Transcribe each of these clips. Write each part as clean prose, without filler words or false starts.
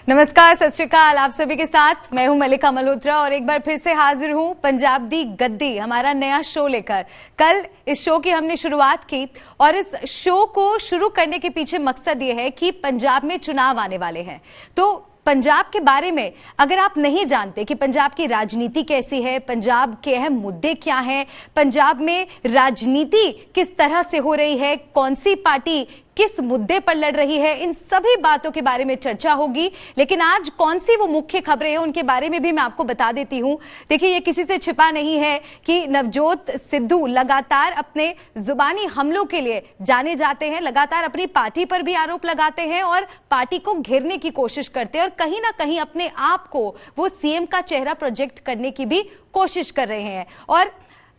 नमस्कार, सत श्री अकाल। आप सभी के साथ मैं हूं मल्लिका मल्होत्रा और एक बार फिर से हाजिर हूं पंजाब दी गद्दी, हमारा नया शो लेकर। कल इस शो की हमने शुरुआत की और इस शो को शुरू करने के पीछे मकसद ये है कि पंजाब में चुनाव आने वाले हैं, तो पंजाब के बारे में अगर आप नहीं जानते कि पंजाब की राजनीति कैसी है, पंजाब के अहम मुद्दे क्या हैं, पंजाब में राजनीति किस तरह से हो रही है, कौन सी पार्टी किस मुद्दे पर लड़ रही है, इन सभी बातों के बारे में चर्चा होगी। लेकिन आज कौन सी वो मुख्य खबरें हैं उनके बारे में भी मैं आपको बता देती हूं। देखिए, ये किसी से छिपा नहीं है कि नवजोत सिद्धू लगातार अपने जुबानी हमलों के लिए जाने जाते हैं, लगातार अपनी पार्टी पर भी आरोप लगाते हैं और पार्टी को घेरने की कोशिश करते हैं और कहीं ना कहीं अपने आप को वो सीएम का चेहरा प्रोजेक्ट करने की भी कोशिश कर रहे हैं। और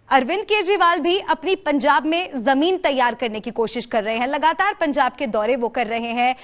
अरविंद केजरीवाल भी अपनी पंजाब में जमीन तैयार करने की कोशिश कर रहे हैं, लगातार पंजाब के दौरे वो कर रहे हैं,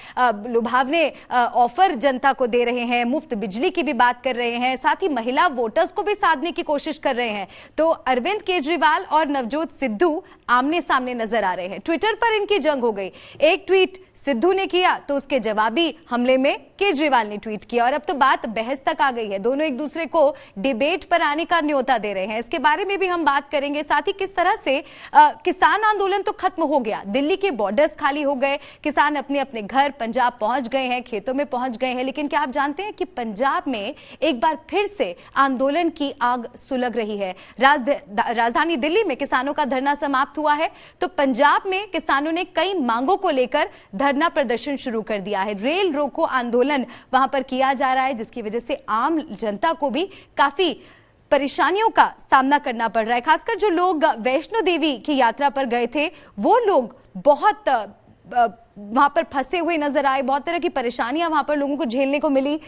लुभावने ऑफर जनता को दे रहे हैं, मुफ्त बिजली की भी बात कर रहे हैं, साथ ही महिला वोटर्स को भी साधने की कोशिश कर रहे हैं। तो अरविंद केजरीवाल और नवजोत सिद्धू आमने सामने नजर आ रहे हैं। ट्विटर पर इनकी जंग हो गई। एक ट्वीट सिद्धू ने किया तो उसके जवाबी हमले में केजरीवाल ने ट्वीट किया और अब तो बात बहस तक आ गई है। दोनों एक दूसरे को डिबेट पर आने का न्योता दे रहे हैं। इसके बारे में भी हम बात करेंगे। साथ ही किस तरह से किसान आंदोलन तो खत्म हो गया, दिल्ली के बॉर्डर्स खाली हो गए, किसान अपने अपने घर पंजाब पहुंच गए हैं, खेतों में पहुंच गए हैं। लेकिन क्या आप जानते हैं कि पंजाब में एक बार फिर से आंदोलन की आग सुलग रही है। राजधानी दिल्ली में किसानों का धरना समाप्त हुआ है, तो पंजाब में किसानों ने कई मांगों को लेकर धरना प्रदर्शन शुरू कर दिया है। रेल रोको आंदोलन वहां पर किया जा रहा है, जिसकी वजह से आम जनता को भी काफी परेशानियों का सामना करना पड़ रहा है। खासकर जो लोग वैष्णो देवी की यात्रा पर गए थे, वो लोग बहुत वहां पर फंसे हुए नजर आए, बहुत तरह की परेशानियां वहां पर लोगों को झेलने को मिली।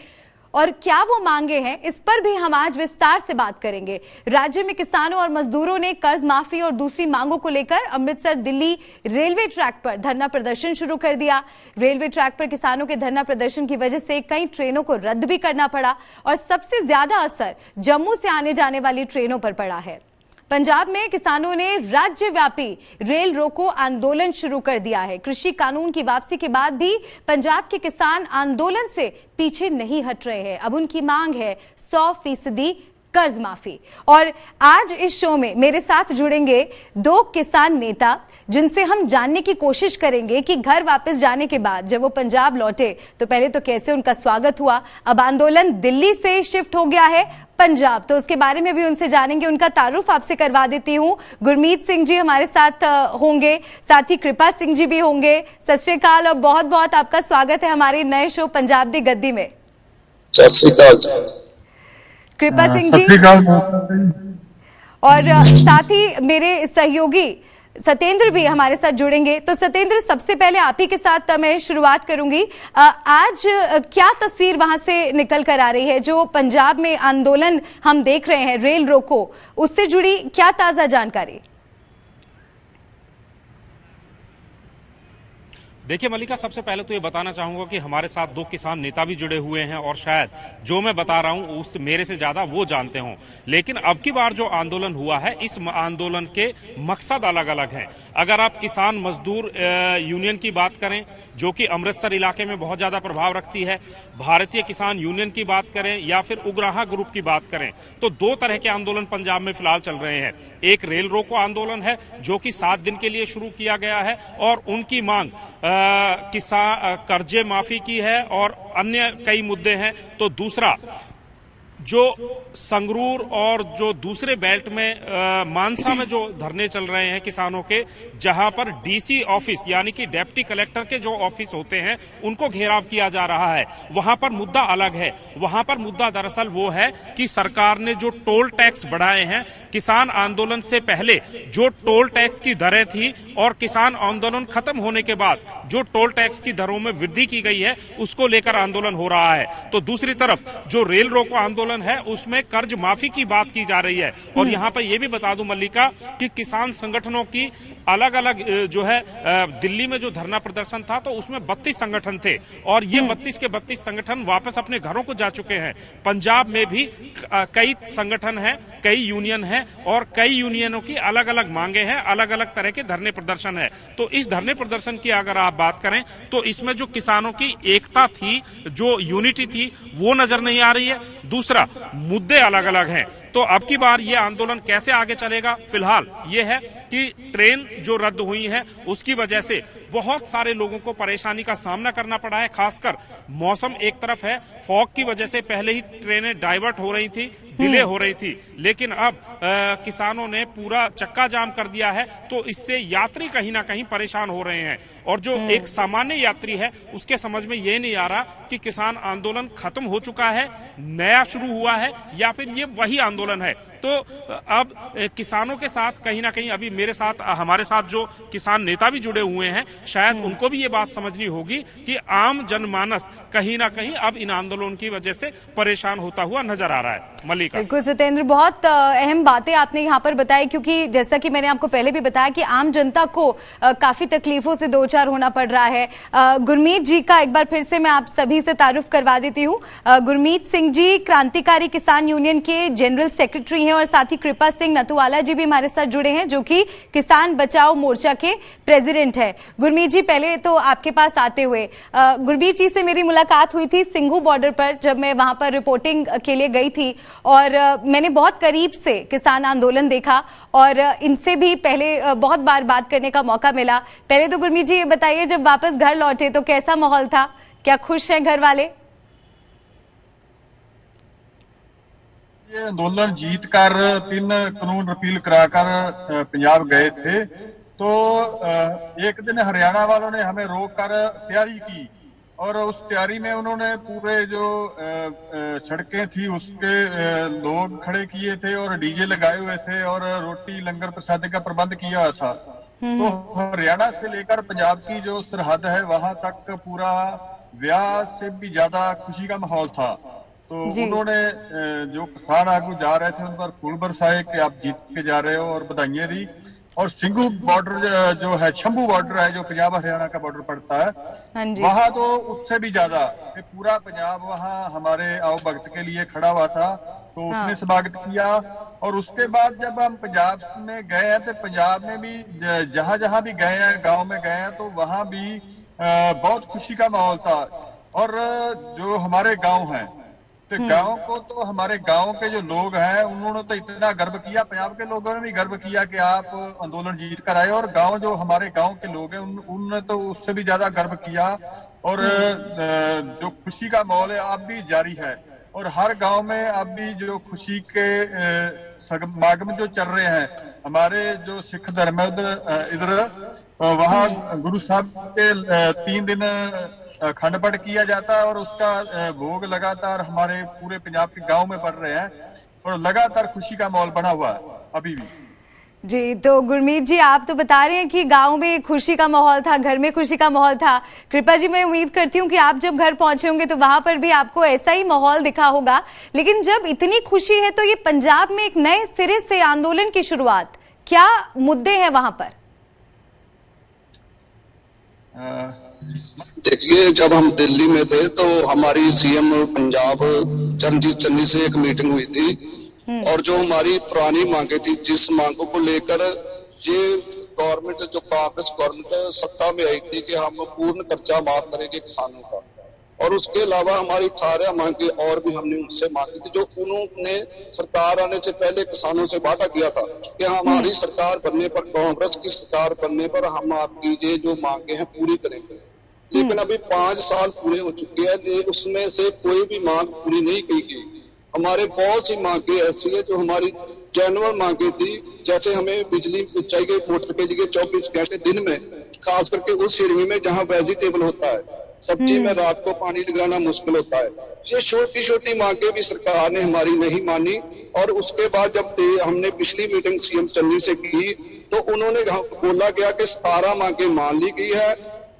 और क्या वो मांगे हैं, इस पर भी हम आज विस्तार से बात करेंगे। राज्य में किसानों और मजदूरों ने कर्ज माफी और दूसरी मांगों को लेकर अमृतसर दिल्ली रेलवे ट्रैक पर धरना प्रदर्शन शुरू कर दिया। रेलवे ट्रैक पर किसानों के धरना प्रदर्शन की वजह से कई ट्रेनों को रद्द भी करना पड़ा और सबसे ज्यादा असर जम्मू से आने जाने वाली ट्रेनों पर पड़ा है। पंजाब में किसानों ने राज्यव्यापी रेल रोको आंदोलन शुरू कर दिया है। कृषि कानून की वापसी के बाद भी पंजाब के किसान आंदोलन से पीछे नहीं हट रहे हैं। अब उनकी मांग है 100% कर्ज माफी। और आज इस शो में मेरे साथ जुड़ेंगे दो किसान नेता, जिनसे हम जानने की कोशिश करेंगे कि घर वापस जाने के बाद जब वो पंजाब लौटे तो पहले तो कैसे उनका स्वागत हुआ, अब आंदोलन दिल्ली से शिफ्ट हो गया है पंजाब, तो उसके बारे में भी उनसे जानेंगे। उनका तारुफ आपसे करवा देती हूँ। गुरमीत सिंह जी हमारे साथ होंगे, साथ ही कृपा सिंह जी भी होंगे। सत श्री अकाल और बहुत बहुत आपका स्वागत है हमारे नए शो पंजाब दी गद्दी में। सत श्री अकाल कृपा सिंह जी और साथ ही मेरे सहयोगी सतेंद्र भी हमारे साथ जुड़ेंगे। तो सतेंद्र, सबसे पहले आप ही के साथ मैं शुरुआत करूंगी। आज क्या तस्वीर वहां से निकल कर आ रही है? जो पंजाब में आंदोलन हम देख रहे हैं रेल रोको, उससे जुड़ी क्या ताजा जानकारी? देखिए मल्लिका, सबसे पहले तो ये बताना चाहूंगा कि हमारे साथ दो किसान नेता भी जुड़े हुए हैं और शायद जो मैं बता रहा हूं उस मेरे से ज्यादा वो जानते हों। लेकिन अब की बार जो आंदोलन हुआ है, इस आंदोलन के मकसद अलग अलग हैं। अगर आप किसान मजदूर यूनियन की बात करें, जो कि अमृतसर इलाके में बहुत ज्यादा प्रभाव रखती है, भारतीय किसान यूनियन की बात करें या फिर उग्राहा ग्रुप की बात करें, तो दो तरह के आंदोलन पंजाब में फिलहाल चल रहे हैं। एक रेल रोको आंदोलन है जो कि 7 दिन के लिए शुरू किया गया है और उनकी मांग किसान कर्जे माफी की है और अन्य कई मुद्दे हैं। तो दूसरा जो संगरूर और जो दूसरे बेल्ट में मानसा में जो धरने चल रहे हैं किसानों के, जहां पर डीसी ऑफिस यानी कि डिप्टी कलेक्टर के जो ऑफिस होते हैं उनको घेराव किया जा रहा है, वहां पर मुद्दा अलग है। वहां पर मुद्दा दरअसल वो है कि सरकार ने जो टोल टैक्स बढ़ाए हैं, किसान आंदोलन से पहले जो टोल टैक्स की दरें थी और किसान आंदोलन खत्म होने के बाद जो टोल टैक्स की दरों में वृद्धि की गई है, उसको लेकर आंदोलन हो रहा है। तो दूसरी तरफ जो रेल रोको आंदोलन आंदोलन है उसमें कर्ज माफी की बात की जा रही है। और यहाँ पर यह भी बता दूं मल्लिका कि किसान संगठनों की अलग अलग जो है दिल्ली में जो धरना प्रदर्शन था तो उसमें 32 संगठन थे और ये 32 के 32 संगठन वापस अपने घरों को जा चुके हैं। पंजाब में भी कई संगठन हैं, कई यूनियन हैं और कई यूनियनों की अलग अलग मांगे हैं, अलग अलग तरह के धरने प्रदर्शन है। तो इस धरने प्रदर्शन की अगर आप बात करें तो इसमें जो किसानों की एकता थी, जो यूनिटी थी, वो नजर नहीं आ रही है। दूसरा, मुद्दे अलग अलग हैं। तो अब की बार ये आंदोलन कैसे आगे चलेगा, फिलहाल ये है कि ट्रेन जो रद्द हुई है उसकी वजह से बहुत सारे लोगों को परेशानी का सामना करना पड़ा है। खासकर मौसम एक तरफ है, फॉग की वजह से पहले ही ट्रेनें डाइवर्ट हो रही थी, डिले हो रही थी, लेकिन अब किसानों ने पूरा चक्का जाम कर दिया है तो इससे यात्री कहीं ना कहीं परेशान हो रहे हैं। और जो एक सामान्य यात्री है उसके समझ में ये नहीं आ रहा कि किसान आंदोलन खत्म हो चुका है, नया शुरू हुआ है या फिर ये वही आंदोलन है। तो अब किसानों के साथ कहीं ना कहीं अभी मेरे साथ, हमारे साथ जो किसान नेता भी जुड़े हुए हैं, शायद उनको भी ये बात समझनी होगी कि आम जनमानस कहीं ना कहीं अब इन आंदोलन की वजह से परेशान होता हुआ नजर आ रहा है। मल्लिका। बिल्कुल सत्येंद्र, बहुत अहम बातें आपने यहाँ पर बताई, क्योंकि जैसा कि मैंने आपको पहले भी बताया कि आम जनता को काफी तकलीफों से दो चार होना पड़ रहा है। गुरमीत जी का एक बार फिर से मैं आप सभी से तारुफ करवा देती हूँ। गुरमीत सिंह जी क्रांतिकारी किसान यूनियन के जनरल सेक्रेटरी हैं और साथ ही कृपा सिंह नथुवाला जी भी हमारे साथ जुड़े हैं जो कि किसान बचाओ मोर्चा के प्रेसिडेंट है। गुरमीत जी, पहले तो आपके पास आते हुए, गुरमीत जी से मेरी मुलाकात हुई थी सिंघू बॉर्डर पर जब मैं वहां पर रिपोर्टिंग के लिए गई थी और मैंने बहुत करीब से किसान आंदोलन देखा और इनसे भी पहले बहुत बार बात करने का मौका मिला। पहले तो गुरमीत जी ये बताइए, जब वापस घर लौटे तो कैसा माहौल था, क्या खुश हैं घर वाले? ये आंदोलन जीत कर 3 कानून रिपील कराकर पंजाब गए थे तो एक दिन हरियाणा वालों ने हमें रोक कर तैयारी की और उस तैयारी में उन्होंने पूरे जो सड़कें थी उसके लोग खड़े किए थे और डीजे लगाए हुए थे और रोटी लंगर प्रसाद का प्रबंध किया हुआ था। तो हरियाणा से लेकर पंजाब की जो सरहद है वहां तक पूरा ब्याह से भी ज्यादा खुशी का माहौल था। तो उन्होंने जो किसान आगू जा रहे थे उन पर फूल बरसाए कि आप जीत के जा रहे हो और बधाइयां दी। और सिंघू बॉर्डर जो है, शंभू बॉर्डर है जो पंजाब हरियाणा का बॉर्डर पड़ता है, वहां तो उससे भी ज्यादा पूरा पंजाब वहां हमारे आओ भगत के लिए खड़ा हुआ था। तो उसने स्वागत किया और उसके बाद जब हम पंजाब में गए हैं तो पंजाब में भी जहां जहां भी गए हैं, गाँव में गए हैं, तो वहां भी बहुत खुशी का माहौल था। और जो हमारे गाँव है तो गांव को तो हमारे गांव के जो लोग हैं उन्होंने तो इतना गर्व किया, पंजाब के लोगों ने भी गर्व किया कि आप आंदोलन जीत कर आए। और गांव जो हमारे गांव के लोग हैं उन्होंने तो उससे भी ज्यादा गर्व किया और जो खुशी का माहौल है अब भी जारी है और हर गांव में अब भी जो खुशी के समागम जो चल रहे हैं। हमारे जो सिख धर्म है इधर वहाँ गुरु साहब के 3 दिन अखंड पाठ किया जाता है और उसका भोग लगातार हमारे पूरे पंजाब के गांव में पड़ रहे हैं और लगातार खुशी का माहौल बना हुआ है अभी भी। जी, तो गुरमीत जी आप तो बता रहे हैं कि गांव में खुशी का माहौल था, घर में खुशी का माहौल था। कृपा जी, मैं उम्मीद करती हूँ कि आप जब घर पहुंचे होंगे तो वहां पर भी आपको ऐसा ही माहौल दिखा होगा। लेकिन जब इतनी खुशी है तो ये पंजाब में एक नए सिरे से आंदोलन की शुरुआत, क्या मुद्दे हैं वहां पर? देखिए, जब हम दिल्ली में थे तो हमारी सीएम पंजाब चरणजीत चन्नी से एक मीटिंग हुई थी और जो हमारी पुरानी मांगे थी, जिस मांगों को लेकर ये गवर्नमेंट, जो कांग्रेस गवर्नमेंट सत्ता में आई थी कि हम पूर्ण कर्जा माफ करेंगे किसानों का, और उसके अलावा हमारी 18 मांगे और भी हमने उनसे मांगी थी जो उन्होंने सरकार आने से पहले किसानों से वादा किया था कि हमारी सरकार बनने पर, कांग्रेस की सरकार बनने पर हम आपकी ये जो मांगे हैं पूरी करेंगे। लेकिन अभी 5 साल पूरे हो चुके हैं, उसमें से कोई भी मांग पूरी नहीं की गई। हमारे बहुत सी मांगे ऐसी है जो हमारी जेन्युइन मांगे थी, जैसे हमें बिजली चाहिए मोटर के लिए 24 घंटे दिन में, खास करके उस श्रेणी में जहाँ वेजिटेबल होता है, सब्जी में रात को पानी लगाना मुश्किल होता है। ये छोटी छोटी मांगे भी सरकार ने हमारी नहीं मानी। और उसके बाद जब हमने पिछली मीटिंग सीएम चन्नी से की तो उन्होंने बोला गया कि 17 मांगे मान ली गई है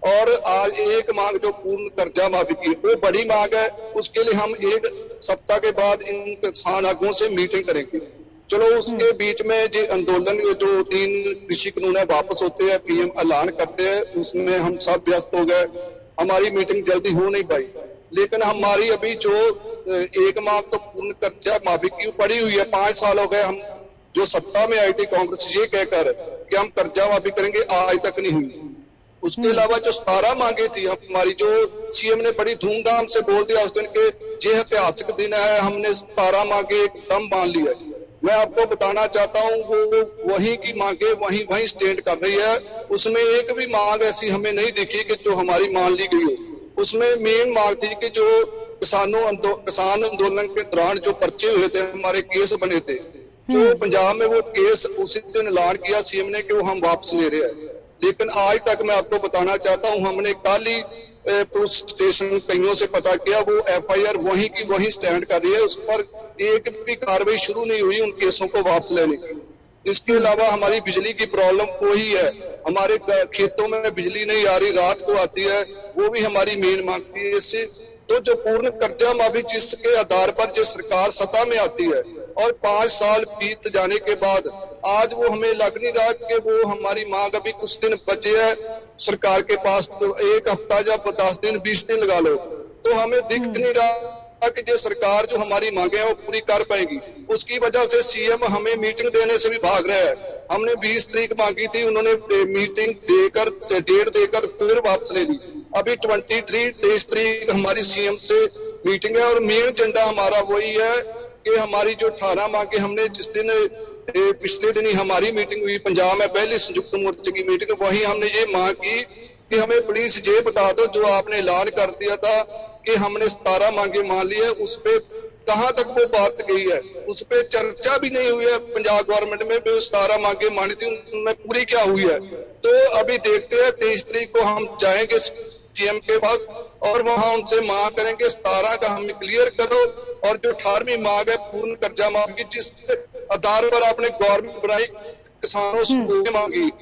और आज एक मांग जो पूर्ण कर्जा माफी की वो बड़ी मांग है, उसके लिए हम एक सप्ताह के बाद इन किसान आगुओं से मीटिंग करेंगे। चलो उसके बीच में जो आंदोलन जो 3 कृषि कानून है वापस होते हैं, पीएम ऐलान करते हैं, उसमें हम सब व्यस्त हो गए, हमारी मीटिंग जल्दी हो नहीं पाई। लेकिन हमारी अभी जो एक मांग तो पूर्ण कर्जा माफी की पड़ी हुई है, 5 साल हो गए हम जो सत्ता में आई थी कांग्रेस ये कहकर कि हम कर्जा माफी करेंगे, आज तक नहीं हुई। उसके अलावा जो 17 मांगे थी हमारी, जो सीएम ने बड़ी धूमधाम से बोल दिया उस दिन के ये ऐतिहासिक दिन है, हमने 17 मांगे एकदम मान लिया। मैं आपको बताना चाहता हूँ वो वही की मांगे वही स्टैंड कर रही है, उसमें एक भी मांग ऐसी हमें नहीं दिखी कि जो हमारी मान ली गई हो। उसमें मेन मांग थी कि जो किसान आंदोलन के दौरान जो पर्चे हुए थे, हमारे केस बने थे, जो पंजाब में वो केस उसी दिन ऐलान किया सीएम ने कि वो हम वापस ले रहे हैं। लेकिन आज तक मैं आपको बताना चाहता हूं, हमने कल ही पुलिस स्टेशन कईयों से पता किया, वो एफआईआर वहीं की वहीं स्टैंड कर रही है, उस पर एक भी कार्रवाई शुरू नहीं हुई उन केसों को वापस लेने की। इसके अलावा हमारी बिजली की प्रॉब्लम वही है, हमारे खेतों में बिजली नहीं आ रही, रात को आती है, वो भी हमारी मेन मांग थी। इससे तो जो पूर्ण कर्जा माफी जिसके आधार पर जो सरकार सत्ता में आती है और 5 साल बीत जाने के बाद आज वो हमें लग नहीं रहा कि वो हमारी मांग अभी कुछ दिन बचे है सरकार के पास, तो एक हफ्ता या 10 दिन 20 दिन लगा लो, तो हमें दिख नहीं रहा कि जो सरकार जो हमारी मांगे हैं वो पूरी कर पाएगी। उसकी वजह से सीएम हमें मीटिंग देने से भी भाग रहा है। हमने 20 तारीख मांगी थी, उन्होंने मीटिंग देकर डेट देकर फिर वापस ले ली। अभी 23 तारीख हमारी सीएम से मीटिंग है और मेन एजेंडा हमारा वही है कि हमारी जो 18 मांगे हमने जिस दिन पिछले दिन ही हमारी मीटिंग हुई पंजाब में पहली संयुक्त मोर्चे की मीटिंग, वही हमने ये मांग की कि हमें प्लीज ये बता दो जो आपने ऐलान कर दिया था कि हमने 17 मांगे मान ली है, उस पे कहां तक वो बात गई है, उस पे चर्चा भी नहीं हुई है पंजाब गवर्नमेंट में। 17 मांगे मानी थी उनमें पूरी क्या हुई है, तो अभी देखते हैं 23 तारीख को हम जाएंगे सीएम के पास और वहां उनसे मांग करेंगे 17 का हमें क्लियर करो, और जो 18वीं मांग है पूर्ण कर्जा माफी जिस आधार पर आपने गवर्नमेंट बनाई किसानों से मांगी,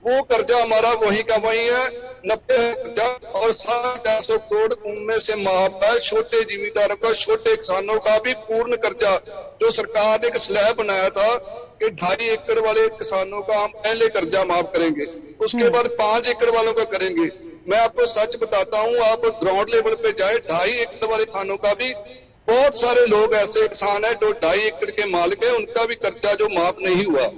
वो कर्जा हमारा वही का वही है, 90 और 450 करोड़ उनमें से माफ है। छोटे जिम्मेदारों का, छोटे किसानों का भी पूर्ण कर्जा जो सरकार ने एक स्लैब बनाया था कि 2.5 एकड़ वाले किसानों का हम पहले कर्जा माफ करेंगे, उसके बाद 5 एकड़ वालों का करेंगे। मैं आपको सच बताता हूँ, आप ग्राउंड लेवल पे जाए 2.5 एकड़ वाले किसानों का भी बहुत सारे लोग ऐसे किसान है जो 2.5 एकड़ के मालिक है, उनका भी कर्जा जो माफ नहीं हुआ।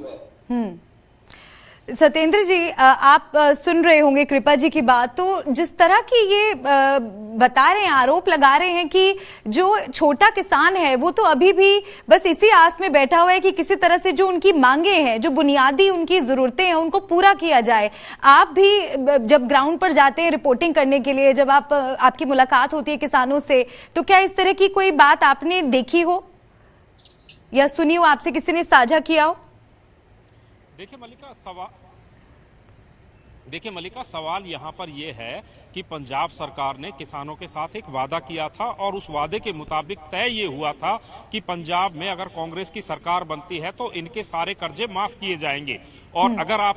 सत्येंद्र जी, आप सुन रहे होंगे कृपा जी की बात, तो जिस तरह की ये बता रहे हैं, आरोप लगा रहे हैं कि जो छोटा किसान है वो तो अभी भी बस इसी आस में बैठा हुआ है कि किसी तरह से जो उनकी मांगे हैं, जो बुनियादी उनकी जरूरतें हैं, उनको पूरा किया जाए। आप भी जब ग्राउंड पर जाते हैं रिपोर्टिंग करने के लिए, जब आपकी मुलाकात होती है किसानों से, तो क्या इस तरह की कोई बात आपने देखी हो या सुनी हो, आपसे किसी ने साझा किया हो? देखिए मलिका, सवाल यहाँ पर यह है कि पंजाब सरकार ने किसानों के साथ एक वादा किया था और उस वादे के मुताबिक तय ये हुआ था कि पंजाब में अगर कांग्रेस की सरकार बनती है तो इनके सारे कर्जे माफ किए जाएंगे। और अगर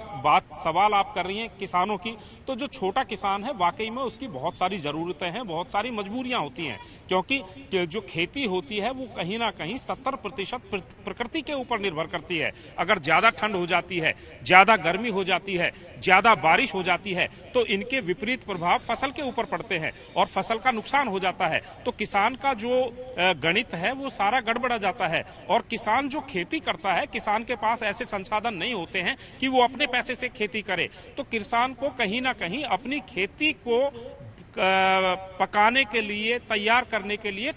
सवाल आप कर रही हैं किसानों की, तो जो छोटा किसान है वाकई में उसकी बहुत सारी जरूरतें हैं, बहुत सारी मजबूरियां होती हैं, क्योंकि जो खेती होती है वो कहीं ना कहीं 70% प्रकृति के ऊपर निर्भर करती है। अगर ज्यादा ठंड हो जाती है, ज्यादा गर्मी हो जाती है, ज्यादा बारिश हो जाती है, तो इनके विपरीत प्रभाव फसल के ऊपर पड़ते हैं और फसल का नुकसान हो जाता है। तो किसान का जो गणित है वो सारा गड़बड़ा जाता है। और किसान जो खेती करता है, किसान के पास ऐसे संसाधन नहीं होते हैं कि वो अपने पैसे से खेती करे, तो किसान को कहीं ना कहीं अपनी खेती को पकाने के लिए, तैयार करने के लिए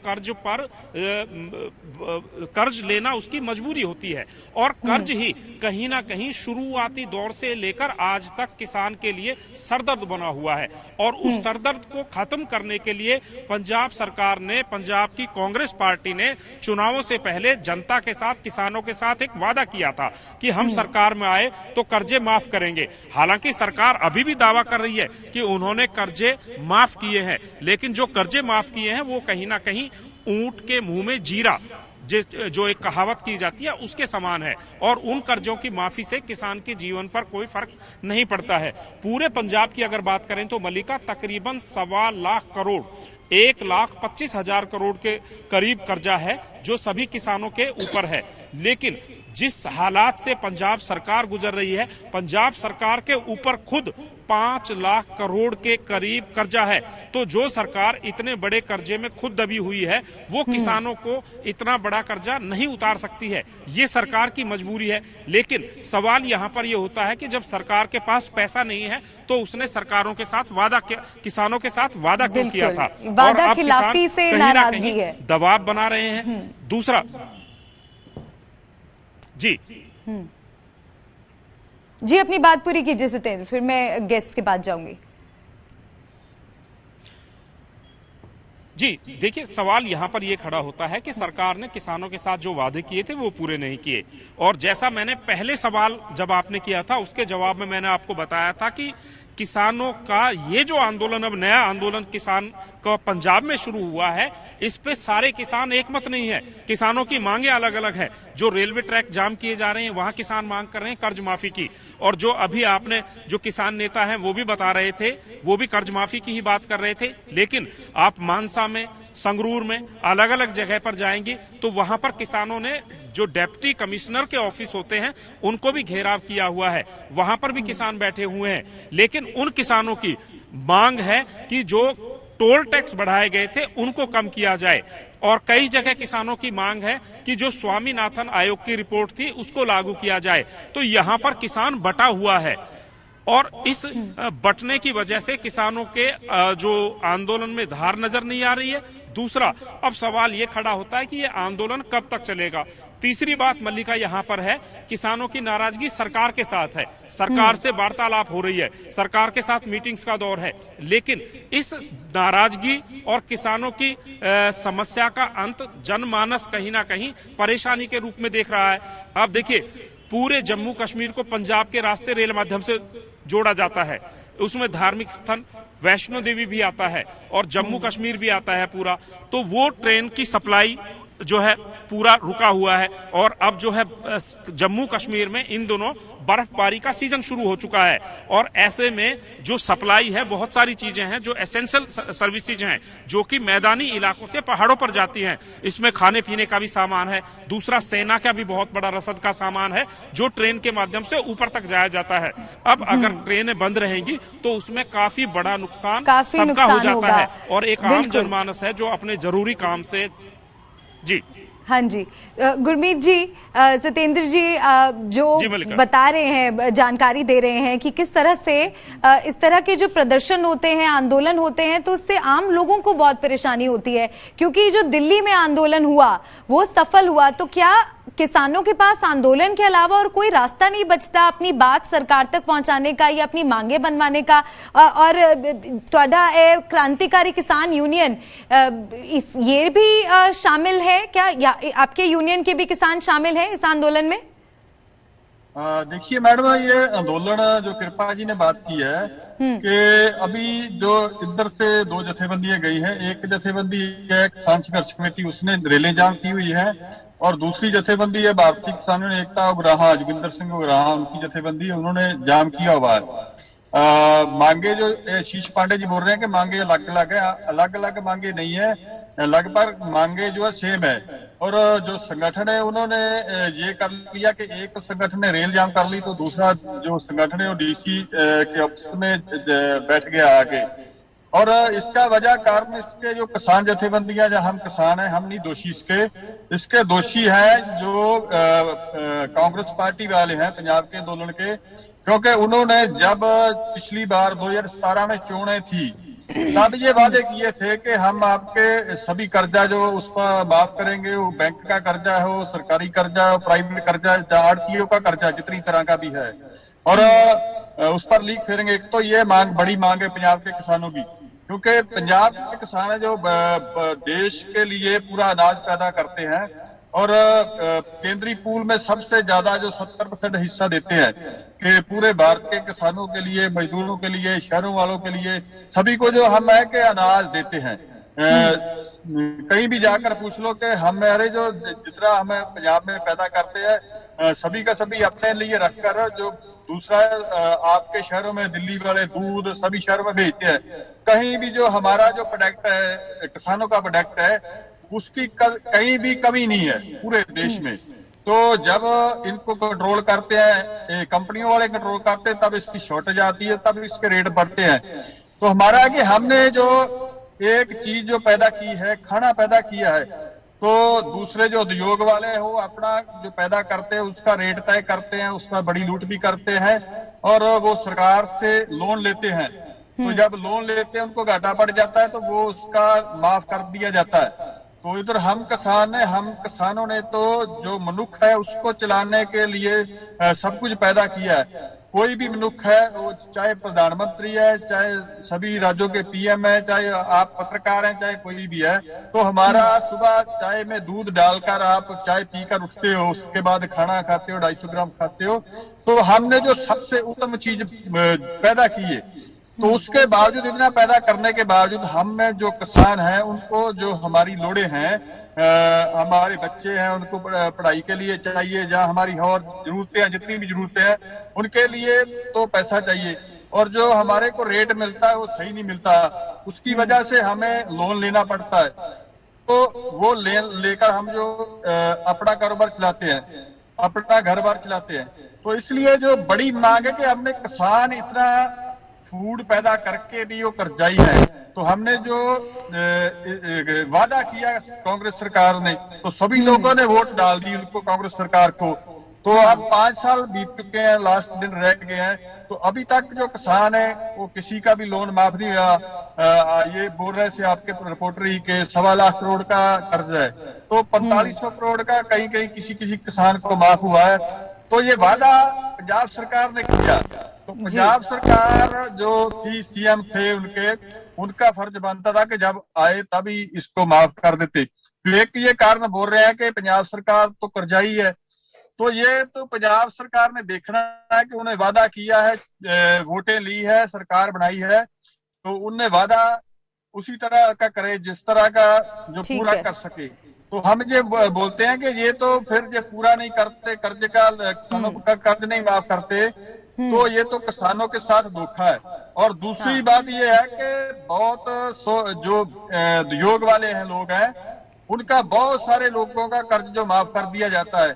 कर्ज लेना उसकी मजबूरी होती है। और कर्ज ही कहीं ना कहीं शुरुआती दौर से लेकर आज तक किसान के लिए सरदर्द बना हुआ है। और उस सरदर्द को खत्म करने के लिए पंजाब सरकार ने, पंजाब की कांग्रेस पार्टी ने चुनावों से पहले जनता के साथ, किसानों के साथ एक वादा किया था कि हम सरकार में आए तो कर्जे माफ करेंगे। हालांकि सरकार अभी भी दावा कर रही है कि उन्होंने कर्जे माफ किए हैं, लेकिन जो कर्जे माफ किए हैं वो कहीं ना कहीं ऊंट के मुंह में जीरा, जो एक कहावत की जाती है उसके समान है। और उन कर्जों की माफी से किसान के जीवन पर कोई फर्क नहीं पड़ता है। पूरे पंजाब की अगर बात करें तो मल्लिका तकरीबन 1.25 लाख करोड़ 1,25,000 करोड़ के करीब कर्जा है जो सभी किसानों के ऊपर है। लेकिन जिस हालात से पंजाब सरकार गुजर रही है, पंजाब सरकार के ऊपर खुद 5 लाख करोड़ के करीब कर्जा है। तो जो सरकार इतने बड़े कर्जे में खुद दबी हुई है वो किसानों को इतना बड़ा कर्जा नहीं उतार सकती है। ये सरकार की मजबूरी है। लेकिन सवाल यहाँ पर ये होता है कि जब सरकार के पास पैसा नहीं है तो उसने सरकारों के साथ वादा किया, किसानों के साथ वादा क्यों किया था? और अब किसान कहीं ना कहीं दबाव बना रहे हैं। दूसरा जी अपनी बात पूरी कीजिए सतेंद्र, फिर मैं गेस्ट के पास जाऊंगी। जी देखिए, सवाल यहाँ पर यह खड़ा होता है कि सरकार ने किसानों के साथ जो वादे किए थे वो पूरे नहीं किए। और जैसा मैंने पहले सवाल जब आपने किया था उसके जवाब में मैंने आपको बताया था कि किसानों का ये जो आंदोलन, अब नया आंदोलन किसान का पंजाब में शुरू हुआ है, इस पे सारे किसान एकमत नहीं है। किसानों की मांगे अलग अलग है। जो रेलवे ट्रैक जाम किए जा रहे हैं वहां किसान मांग कर रहे हैं कर्ज माफी की, और जो अभी आपने जो किसान नेता हैं वो भी बता रहे थे वो भी कर्ज माफी की ही बात कर रहे थे। लेकिन आप मानसा में, संगरूर में, अलग अलग जगह पर जाएंगे तो वहां पर किसानों ने जो डिप्टी कमिश्नर के ऑफिस होते हैं उनको भी घेराव किया हुआ है, वहां पर भी किसान बैठे हुए हैं। लेकिन उन किसानों की मांग है कि जो टोल टैक्स बढ़ाए गए थे उनको कम किया जाए। और कई जगह किसानों की मांग है कि जो स्वामीनाथन आयोग की रिपोर्ट थी उसको लागू किया जाए। तो यहाँ पर किसान बटा हुआ है और इस बटने की वजह से किसानों के जो आंदोलन में धार नजर नहीं आ रही है। दूसरा, अब सवाल ये खड़ा होता है कि ये आंदोलन कब तक चलेगा। तीसरी बात मल्लिका यहाँ पर है, किसानों की नाराजगी सरकार के साथ है, सरकार से वार्तालाप हो रही है, सरकार के साथ मीटिंग्स का दौर है। लेकिन इस नाराजगी और किसानों की समस्या का अंत जनमानस कहीं ना कहीं परेशानी के रूप में देख रहा है। अब देखिए, पूरे जम्मू कश्मीर को पंजाब के रास्ते रेल माध्यम से जोड़ा जाता है, उसमें धार्मिक स्थल वैष्णो देवी भी आता है और जम्मू कश्मीर भी आता है पूरा। तो वो ट्रेन की सप्लाई जो है पूरा रुका हुआ है। और अब जो है जम्मू कश्मीर में इन दोनों बर्फबारी का सीजन शुरू हो चुका है, और ऐसे में जो सप्लाई है, बहुत सारी चीजें हैं जो एसेंशियल सर्विसेज हैं जो कि मैदानी इलाकों से पहाड़ों पर जाती हैं। इसमें खाने पीने का भी सामान है, दूसरा सेना का भी बहुत बड़ा रसद का सामान है जो ट्रेन के माध्यम से ऊपर तक जाया जाता है। अब अगर ट्रेनें बंद रहेंगी तो उसमें काफी बड़ा नुकसान सबका हो जाता है, और एक आम जनमानस है जो अपने जरूरी काम से जी। हाँ जी, गुरमीत जी, सतेंद्र जी जो बता रहे हैं, जानकारी दे रहे हैं कि किस तरह से इस तरह के जो प्रदर्शन होते हैं, आंदोलन होते हैं, तो उससे आम लोगों को बहुत परेशानी होती है। क्योंकि जो दिल्ली में आंदोलन हुआ वो सफल हुआ, तो क्या किसानों के पास आंदोलन के अलावा और कोई रास्ता नहीं बचता अपनी बात सरकार तक पहुंचाने का या अपनी मांगे बनवाने का? और ਤੁਹਾਡਾ क्रांतिकारी किसान यूनियन ये भी शामिल है क्या, या आपके यूनियन के भी किसान शामिल है इस आंदोलन में? देखिए मैडम, ये आंदोलन जो कृपा जी ने बात की है कि अभी जो इधर से 2 जथेबंदियां गई हैं, एक जथेबंदी है किसान संघर्ष कमेटी, उसने रेलें जाम की हुई है, और दूसरी जथेबंदी है भारतीय किसान एकता उग्राहा, जोगिंदर सिंह उग्राहा, उनकी जथेबंदी है, उन्होंने जाम किया हुआ है। मांगे जो शीश पांडे जी बोल रहे हैं कि मांगे अलग अलग है, अलग अलग मांगे नहीं है, लगभग मांगे जो है सेम है। और जो संगठन है उन्होंने ये कर लिया कि एक संगठन ने रेल जाम कर ली तो दूसरा जो संगठन है वो डीसी के ऑफिस में बैठ गया आगे। और इसका वजह कारण इसके जो किसान जथेबंदियां, जहां हम किसान हैं, हम नहीं दोषी इसके दोषी है जो कांग्रेस पार्टी वाले हैं पंजाब के आंदोलन के। क्योंकि उन्होंने जब पिछली बार 2017 में चुनाव थी तब ये वादे किए थे कि हम आपके सभी कर्जा जो उस पर माफ करेंगे, वो बैंक का कर्जा हो, सरकारी कर्जा हो, प्राइवेट कर्जा, आड़तियों का कर्जा, जितनी तरह का भी है, और उस पर लीक फेरेंगे। एक तो ये मांग, बड़ी मांग है पंजाब के किसानों की, क्योंकि पंजाब के किसान है जो देश के लिए पूरा अनाज पैदा करते हैं, और केंद्रीय पूल में सबसे ज्यादा जो 70% हिस्सा देते हैं कि पूरे भारत के किसानों के लिए, मजदूरों के लिए, शहरों वालों के लिए, सभी को जो हम है कि अनाज देते हैं। कहीं भी जाकर पूछ लो कि हमारे जो जितना हमें पंजाब में पैदा करते हैं सभी का सभी अपने लिए रखकर जो दूसरा आपके शहरों में दिल्ली वाले दूध सभी शहरों में भेजते हैं। कहीं भी जो हमारा जो प्रोडक्ट है किसानों का प्रोडक्ट है उसकी कहीं भी कमी नहीं है पूरे देश में। तो जब इनको कंट्रोल करते हैं कंपनियों वाले कंट्रोल करते हैं तब इसकी शॉर्टेज आती है, तब इसके रेट बढ़ते हैं। तो हमारा कि हमने जो एक चीज जो पैदा की है खाना पैदा किया है तो दूसरे जो उद्योग वाले हैं वो अपना जो पैदा करते हैं उसका रेट तय करते हैं, उसका बड़ी लूट भी करते हैं और वो सरकार से लोन लेते हैं। तो जब लोन लेते हैं उनको घाटा पड़ जाता है तो वो उसका माफ कर दिया जाता है। तो इधर हम किसानों ने तो जो मनुष्य है उसको चलाने के लिए सब कुछ पैदा किया है। कोई भी मनुष्य है वो चाहे प्रधानमंत्री है, चाहे सभी राज्यों के पीएम है, चाहे आप पत्रकार हैं, चाहे कोई भी है, तो हमारा सुबह चाय में दूध डालकर आप चाय पीकर उठते हो, उसके बाद खाना खाते हो, 250 ग्राम खाते हो। तो हमने जो सबसे उत्तम चीज पैदा की है तो उसके बावजूद इतना पैदा करने के बावजूद हम में जो किसान हैं उनको जो हमारी लोड़े हैं हमारे बच्चे हैं उनको पढ़ाई के लिए चाहिए, जहाँ हमारी और जरूरतें हैं जितनी भी जरूरतें हैं उनके लिए तो पैसा चाहिए और जो हमारे को रेट मिलता है वो सही नहीं मिलता, उसकी वजह से हमें लोन लेना पड़ता है। तो वो लेकर हम जो अपना कारोबार चलाते हैं, अपना घर बार चलाते हैं। तो इसलिए जो बड़ी मांग है कि हमने किसान इतना फूड पैदा करके भी वो कर्जाई है। तो हमने जो वादा किया कांग्रेस सरकार ने तो सभी लोगों ने वोट डाल दी उनको कांग्रेस सरकार को। तो अब 5 साल बीत चुके हैं, लास्ट दिन रह गए हैं, तो अभी तक जो किसान है वो किसी का भी लोन माफ नहीं हुआ। ये बोल रहे थे आपके रिपोर्टर ही के 1.25 लाख करोड़ का कर्ज है, तो 4500 करोड़ का कहीं कहीं किसी किसान को माफ हुआ है। तो ये वादा पंजाब सरकार ने किया, तो पंजाब सरकार जो थी सीएम थे उनका फर्ज बनता था कि जब आए तभी इसको माफ कर देते। तो एक ये कारण बोल रहे हैं कि पंजाब सरकार तो कर्जाई है, तो ये तो पंजाब सरकार ने देखना है कि उन्हें वादा किया है, वोटें ली है, सरकार बनाई है, तो उनने वादा उसी तरह का करे जिस तरह का जो पूरा कर सके। तो हम ये बोलते हैं कि ये तो फिर ये पूरा नहीं करते, कर्ज का किसानों का कर्ज नहीं माफ करते, तो ये तो किसानों के साथ धोखा है। और दूसरी बात ये है कि बहुत जो उद्योग वाले हैं लोग हैं उनका बहुत सारे लोगों का कर्ज जो माफ कर दिया जाता है।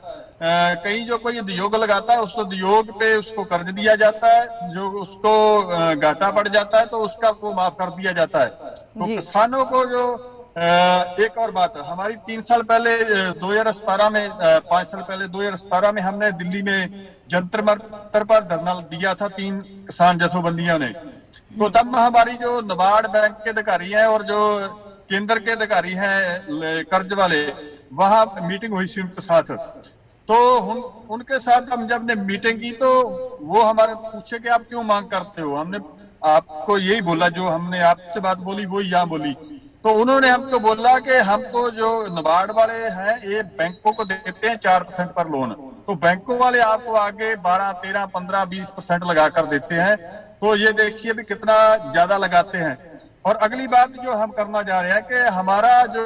कहीं जो कोई उद्योग लगाता है उस उद्योग पे उसको कर्ज दिया जाता है, जो उसको घाटा पड़ जाता है तो उसका वो माफ कर दिया जाता है। तो किसानों को जो एक और बात, हमारी 3 साल पहले 2017 में 5 साल पहले 2017 में हमने दिल्ली में जंतर मंतर पर धरना दिया था 3 किसान जथेबंदियों ने। तो तब हमारी जो नाबार्ड बैंक के अधिकारी हैं और जो केंद्र के अधिकारी हैं कर्ज वाले, वहां मीटिंग हुई थी उनके साथ। तो उनके साथ हम जब ने मीटिंग की तो वो हमारे पूछे कि आप क्यों मांग करते हो। हमने आपको यही बोला, जो हमने आपसे बात बोली वो यहाँ बोली। तो उन्होंने हमको बोला कि हमको जो नाबार्ड वाले हैं ये बैंकों को देते हैं 4% पर लोन, तो बैंकों वाले आपको आगे 12, 13, 15, 20% लगा कर देते हैं। तो ये देखिए भी कितना ज्यादा लगाते हैं। और अगली बात जो हम करना जा रहे हैं कि हमारा जो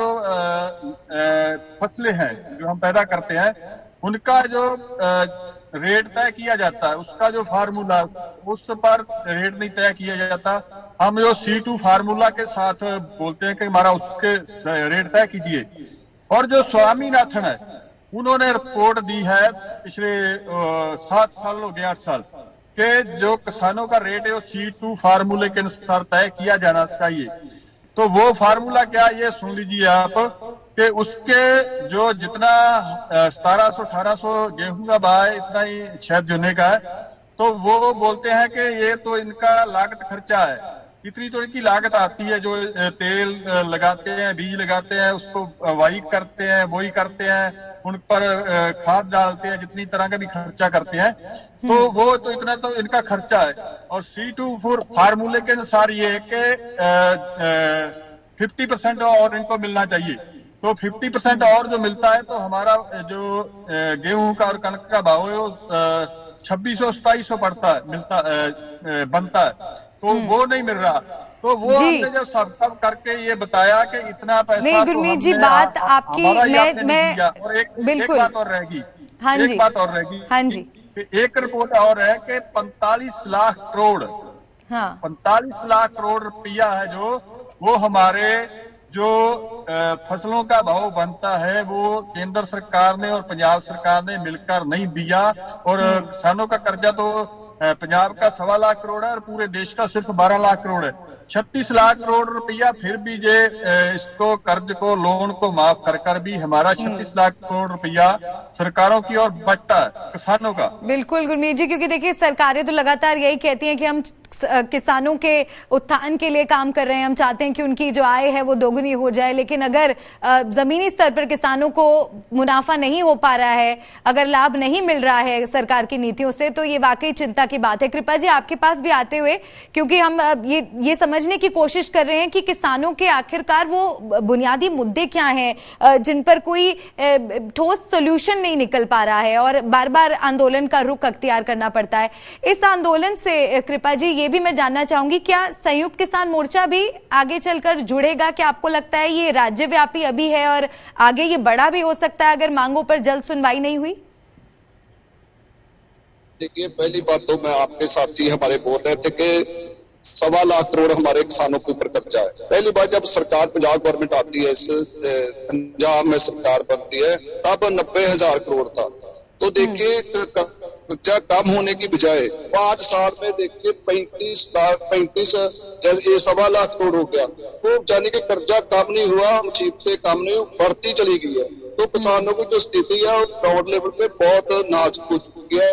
फसलें हैं जो हम पैदा करते हैं उनका जो रेट तय किया जाता है, उसका जो फार्मूला उस पर रेट नहीं तय किया जाता। हम जो C2 फार्मूला के साथ बोलते हैं कि हमारा उसके रेट तय कीजिए। और जो स्वामीनाथन है उन्होंने रिपोर्ट दी है पिछले 7 साल हो गए 8 साल के जो किसानों का रेट है वो C2 फार्मूले के अनुसार तय किया जाना चाहिए। तो वो फार्मूला क्या, ये सुन लीजिए आप कि उसके जो जितना 1700-1800 गेहूं का भाव है इतना ही शायद जोने का है। तो वो बोलते हैं कि ये तो इनका लागत खर्चा है, इतनी तो इनकी लागत आती है। जो तेल लगाते हैं, बीज लगाते हैं, उसको वाई करते हैं, बोई करते हैं, उन पर खाद डालते हैं, जितनी तरह का भी खर्चा करते हैं, तो वो तो इतना तो इनका खर्चा है। और C2 फार्मूले के अनुसार ये है कि 50% और इनको मिलना चाहिए। तो 50% और जो मिलता है तो हमारा जो गेहूं का और कणक का भाव है वो 2600-2700 बनता है। तो वो नहीं मिल रहा। तो वो हमने जब सब करके ये बताया कि इतना पैसा नहीं गुरमीत जी, बात आपकी मैं और एक बिल्कुल बात और रहेगी, हाँ जी, एक बात और रहेगी, हाँ जी, एक रिपोर्ट और है कि 45 लाख करोड़, हाँ 45 लाख करोड़ रुपया है जो वो हमारे जो फसलों का भाव बनता है वो केंद्र सरकार ने और पंजाब सरकार ने मिलकर नहीं दिया। और किसानों का कर्जा तो पंजाब का 1.25 लाख करोड़ है और पूरे देश का सिर्फ 12 लाख करोड़ है। 36 लाख करोड़ रुपया फिर भी ये इसको कर्ज को लोन को माफ कर भी हमारा 36 लाख करोड़ रुपया सरकारों की ओर बचता है किसानों का। बिल्कुल गुरमीत जी, क्योंकि देखिए सरकारें तो लगातार यही कहती हैं कि हम किसानों के उत्थान के लिए काम कर रहे हैं, हम चाहते हैं कि उनकी जो आय है वो दोगुनी हो जाए, लेकिन अगर जमीनी स्तर पर किसानों को मुनाफा नहीं हो पा रहा है, अगर लाभ नहीं मिल रहा है सरकार की नीतियों से, तो ये वाकई चिंता की बात है। कृपा जी आपके पास भी आते हुए, क्योंकि हम ये समझने की कोशिश कर रहे हैं कि किसानों के आखिरकार वो बुनियादी मुद्दे क्या हैं जिन पर कोई ठोस सोल्यूशन नहीं निकल पा रहा है और बार बार आंदोलन का रुख अख्तियार करना पड़ता है। इस आंदोलन से कृपा जी ये भी मैं जानना चाहूंगी, क्या संयुक्त किसान मोर्चा भी आगे चलकर जुड़ेगा? क्या आपको लगता है ये राज्यव्यापी अभी है और आगे ये बड़ा भी हो सकता है अगर मांगों पर जल्द सुनवाई नहीं हुई? देखिए, पहली बात तो मैं आपके साथी हमारे बोल रहे थे कि 1.25 लाख करोड़ हमारे किसानों के ऊपर कर्जा है। पहली बात, जब सरकार पंजाब गवर्नमेंट आती है, इस पंजाब में सरकार बनती है, तब 90,000 करोड़ था। तो देखिए कर्जा कम होने की बजाय 5 साल में देखिए 35 ये 1.25 लाख करोड़ हो गया। तो यानी कि कर्जा कम नहीं हुआ, मुसीबतें कम नहीं बढ़ती चली गई है। तो किसानों की जो स्थिति है वो ग्राउंड लेवल पे बहुत नाजुक हो चुकी है।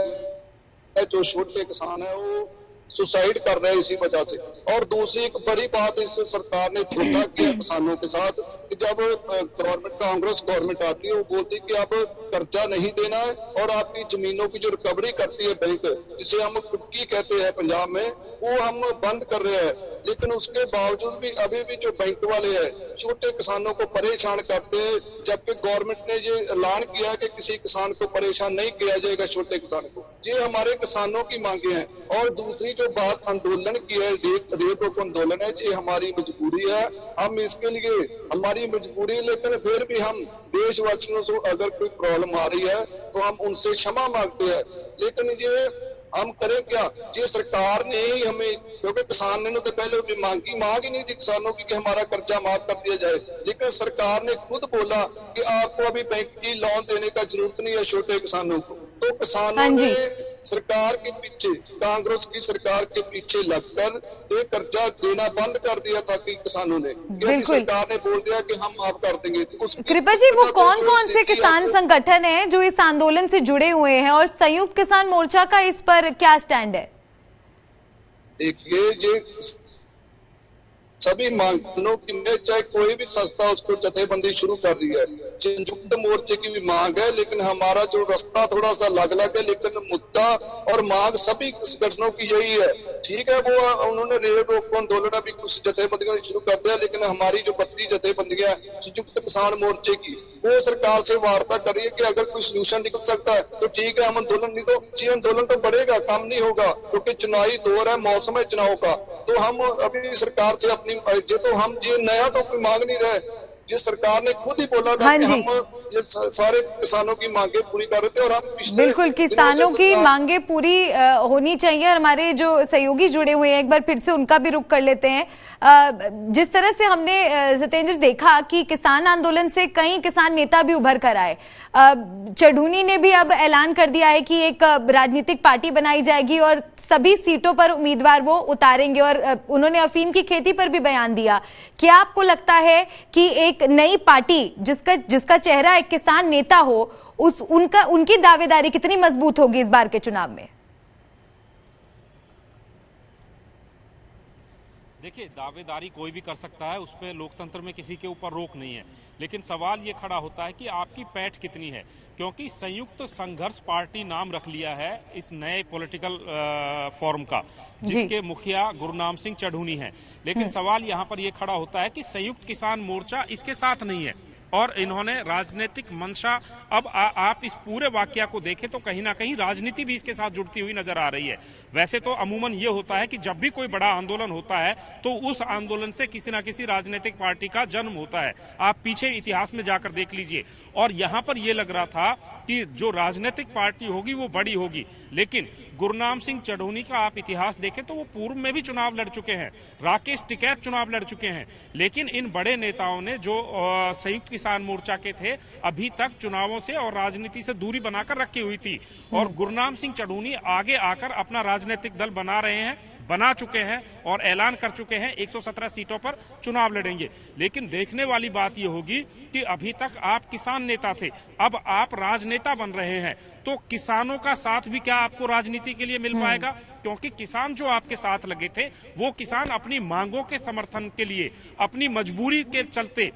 जो छोटे किसान है वो सुसाइड कर रहे हैं इसी वजह से। और दूसरी एक बड़ी बात इस सरकार ने धोखा किया किसानों के साथ कि जब गवर्नमेंट कांग्रेस गवर्नमेंट आती है वो बोलती है कि अब कर्जा नहीं देना है और आपकी जमीनों की जो रिकवरी करती है बैंक, जिसे हम कुटकी कहते हैं पंजाब में, वो हम बंद कर रहे हैं। लेकिन उसके बावजूद भी अभी भी जो बैंक वाले हैं छोटे किसानों को परेशान करते हैं, जबकि गवर्नमेंट ने ये ऐलान किया है कि किसी किसान को परेशान नहीं किया जाएगा, छोटे किसान को। ये हमारे किसानों की मांगे हैं। और दूसरी जो बात आंदोलन की है, रेत रोको आंदोलन है, ये हमारी मजबूरी है। हम इसके लिए हमारी मजबूरी, लेकिन फिर भी हम देशवासियों से अगर कोई प्रॉब्लम आ रही है तो हम उनसे क्षमा मांगते हैं। लेकिन ये हम करें क्या? ये सरकार ने ही हमें, क्योंकि किसान ने तो पहले मांग ही नहीं थी किसानों की कि हमारा कर्जा माफ कर दिया जाए, लेकिन सरकार ने खुद बोला कि आपको अभी बैंक की लोन देने का जरूरत नहीं है छोटे किसानों को। तो किसानों ने सरकार के पीछे, कांग्रेस की सरकार के पीछे लगकर ये कर्जा देना बंद कर दिया था कि किसानों ने, क्योंकि सरकार ने बोल दिया कि हम माफ कर देंगे। कृपा जी, वो कौन कौन से किसान संगठन हैं जो इस आंदोलन से जुड़े हुए हैं और संयुक्त किसान मोर्चा का इस पर क्या स्टैंड है? देखिए, ये सभी मांगों की में चाहे कोई भी संस्था उसको जथेबंदी शुरू कर रही है। संयुक्त मोर्चे की भी मांग है, लेकिन हमारा जो रास्ता थोड़ा सा अलग है, लेकिन मुद्दा और मांग सभी संगठनों की यही है। ठीक है, वो उन्होंने रेत रोको आंदोलन अभी कुछ जथेबंदियों ने शुरू कर दिया, लेकिन हमारी जो 32 जथेबंदियां संयुक्त किसान मोर्चे की, वो सरकार से वार्ता कर रही है कि अगर कोई सोल्यूशन निकल सकता है तो ठीक है हम आंदोलन, नहीं तो ये आंदोलन तो बढ़ेगा, कम नहीं होगा, क्योंकि चुनावी दौर है, मौसम है चुनाव का। तो हम अभी सरकार से अपनी तो हम ये नया तो कोई मांग नहीं रहे, जिस सरकार ने खुद ही बोला था कि हम ये सारे किसानों की मांगे पूरी कर रहे थे। और हम बिल्कुल किसानों की मांगे पूरी होनी चाहिए। हमारे जो सहयोगी जुड़े हुए हैं, एक बार फिर से उनका भी रुख कर लेते हैं। जिस तरह से हमने सतेंद्र देखा कि किसान आंदोलन से कई किसान नेता भी उभर कर आए। चढ़ूनी ने भी अब ऐलान कर दिया है कि एक राजनीतिक पार्टी बनाई जाएगी और सभी सीटों पर उम्मीदवार वो उतारेंगे, और उन्होंने अफीम की खेती पर भी बयान दिया। क्या आपको लगता है कि एक नई पार्टी जिसका चेहरा एक किसान नेता हो, उनकी दावेदारी कितनी मजबूत होगी इस बार के चुनाव में? देखिए, दावेदारी कोई भी कर सकता है, उस पर लोकतंत्र में किसी के ऊपर रोक नहीं है, लेकिन सवाल ये खड़ा होता है कि आपकी पैठ कितनी है। क्योंकि संयुक्त संघर्ष पार्टी नाम रख लिया है इस नए पॉलिटिकल फॉर्म का, जिसके मुखिया गुरनाम सिंह चढ़ूनी हैं। लेकिन सवाल यहाँ पर यह खड़ा होता है कि संयुक्त किसान मोर्चा इसके साथ नहीं है, और इन्होंने राजनीतिक मंशा, अब आप इस पूरे वाकया को देखें तो कहीं ना कहीं राजनीति भी इसके साथ जुड़ती हुई नजर आ रही है। वैसे तो अमूमन ये होता है कि जब भी कोई बड़ा आंदोलन होता है तो उस आंदोलन से किसी ना किसी राजनीतिक पार्टी का जन्म होता है। आप पीछे इतिहास में जाकर देख लीजिए, और यहां पर यह लग रहा था कि जो राजनीतिक पार्टी होगी वो बड़ी होगी, लेकिन गुरनाम सिंह चढ़ूनी का आप इतिहास देखें तो वो पूर्व में भी चुनाव लड़ चुके हैं, राकेश टिकैत चुनाव लड़ चुके हैं, लेकिन इन बड़े नेताओं ने जो संयुक्त किसान मोर्चा के थे अभी तक चुनावों से और राजनीति से दूरी बनाकर रखी हुई थी, और गुरनाम सिंह चढ़ूनी आगे आकर अपना राजनीतिक दल बना चुके हैं और ऐलान कर चुके हैं 117 सीटों पर चुनाव लड़ेंगे। लेकिन देखने वाली बात यह होगी कि अभी तक आप किसान नेता थे, अब आप राजनेता बन रहे हैं, तो किसानों का साथ भी क्या आपको राजनीति के लिए मिल पाएगा? क्योंकि किसान जो आपके साथ लगे थे वो किसान अपनी मांगों के समर्थन के लिए, अपनी मजबूरी के चलते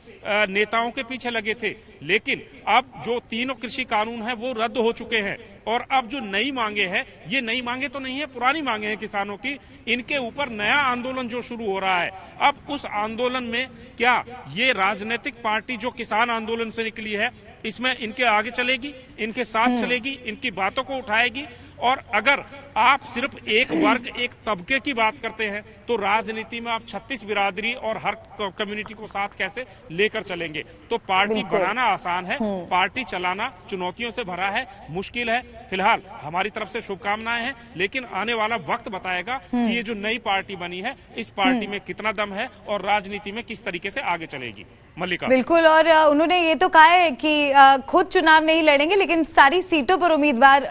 नेताओं के पीछे लगे थे, लेकिन अब जो तीनों कृषि कानून हैं वो रद्द हो चुके हैं, और अब जो नई मांगे हैं, ये नई मांगे तो नहीं है, पुरानी मांगे हैं किसानों की, इनके ऊपर नया आंदोलन जो शुरू हो रहा है। अब उस आंदोलन में क्या ये राजनीतिक पार्टी जो किसान आंदोलन से निकली है इसमें इनके आगे चलेगी, इनके साथ चलेगी, इनकी बातों को उठाएगी? और अगर आप सिर्फ एक वर्ग, एक तबके की बात करते हैं तो राजनीति में आप 36 बिरादरी और हर कम्युनिटी को साथ कैसे लेकर चलेंगे? तो पार्टी बनाना आसान है, पार्टी चलाना चुनौतियों से भरा है, मुश्किल है। फिलहाल हमारी तरफ से शुभकामनाएं हैं, लेकिन आने वाला वक्त बताएगा कि ये जो नई पार्टी बनी है इस पार्टी में कितना दम है और राजनीति में किस तरीके से आगे चलेगी। मल्लिका बिल्कुल, और उन्होंने ये तो कहा है कि खुद चुनाव नहीं लड़ेंगे लेकिन सारी सीटों पर उम्मीदवार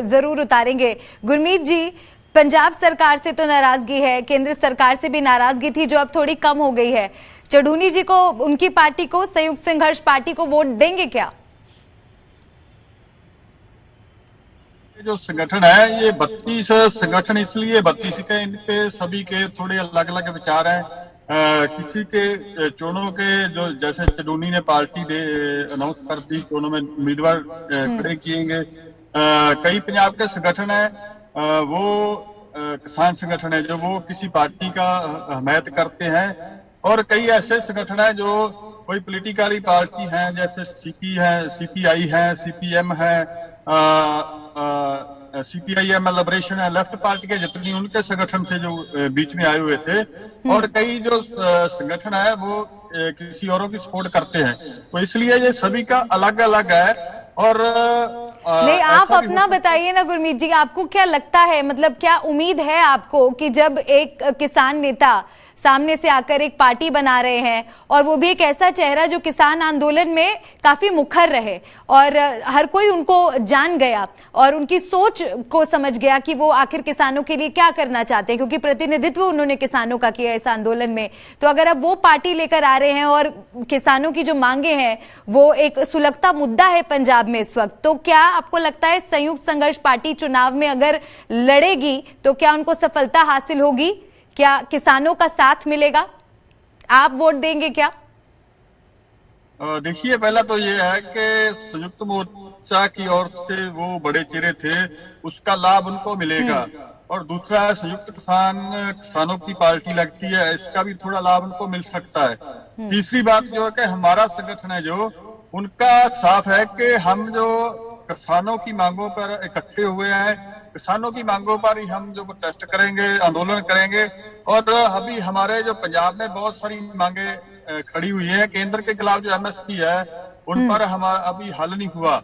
जरूर उतारेंगे। गुरमीत जी, पंजाब सरकार से तो नाराजगी है, केंद्र सरकार से भी नाराजगी थी जो अब थोड़ी कम हो गई है। चढ़ूनी जी को, उनकी पार्टी को, संयुक्त संघर्ष पार्टी को वोट देंगे क्या? जो संगठन है ये 32 संगठन इसलिए 32 के, इनके सभी के थोड़े अलग अलग विचार हैं। किसी के चुनाव के जो जैसे चढ़ूनी ने पार्टी अनाउंस कर दी कि उन्होंने उम्मीदवार खड़े किएंगे। कई पंजाब के संगठन है वो किसान संगठन है जो वो किसी पार्टी का हमायत करते हैं, और कई ऐसे संगठन है जो कोई पॉलिटिकली पार्टी हैं जैसे सीपी है, सीपीआई है, सीपीएम है, सीपीआईएम लिबरेशन है, लेफ्ट पार्टी के जितनी उनके संगठन थे जो बीच में आए हुए थे, और कई जो संगठन है वो किसी औरों की सपोर्ट करते हैं। तो इसलिए ये सभी का अलग अलग है। और नहीं, आप अपना बताइए ना गुरमीत जी, आपको क्या लगता है, मतलब क्या उम्मीद है आपको कि जब एक किसान नेता सामने से आकर एक पार्टी बना रहे हैं और वो भी एक ऐसा चेहरा जो किसान आंदोलन में काफी मुखर रहे और हर कोई उनको जान गया और उनकी सोच को समझ गया कि वो आखिर किसानों के लिए क्या करना चाहते हैं, क्योंकि प्रतिनिधित्व उन्होंने किसानों का किया इस आंदोलन में, तो अगर अब वो पार्टी लेकर आ रहे हैं और किसानों की जो मांगे हैं वो एक सुलगता मुद्दा है पंजाब में इस वक्त, तो क्या आपको लगता है संयुक्त संघर्ष पार्टी चुनाव में अगर लड़ेगी तो क्या उनको सफलता हासिल होगी? क्या किसानों का साथ मिलेगा? आप वोट देंगे क्या? देखिए, पहला तो ये है कि संयुक्त मोर्चा की ओर से वो बड़े चेहरे थे, उसका लाभ उनको मिलेगा, और दूसरा संयुक्त किसानों की पार्टी लगती है, इसका भी थोड़ा लाभ उनको मिल सकता है। तीसरी बात जो है कि हमारा संगठन है जो उनका साफ है कि हम जो किसानों की मांगों पर इकट्ठे हुए हैं, किसानों की मांगों पर ही हम जो प्रोटेस्ट करेंगे, आंदोलन करेंगे। और अभी हमारे जो पंजाब में बहुत सारी मांगे खड़ी हुई है, केंद्र के खिलाफ जो एमएसपी है उन पर हमारा अभी हल नहीं हुआ,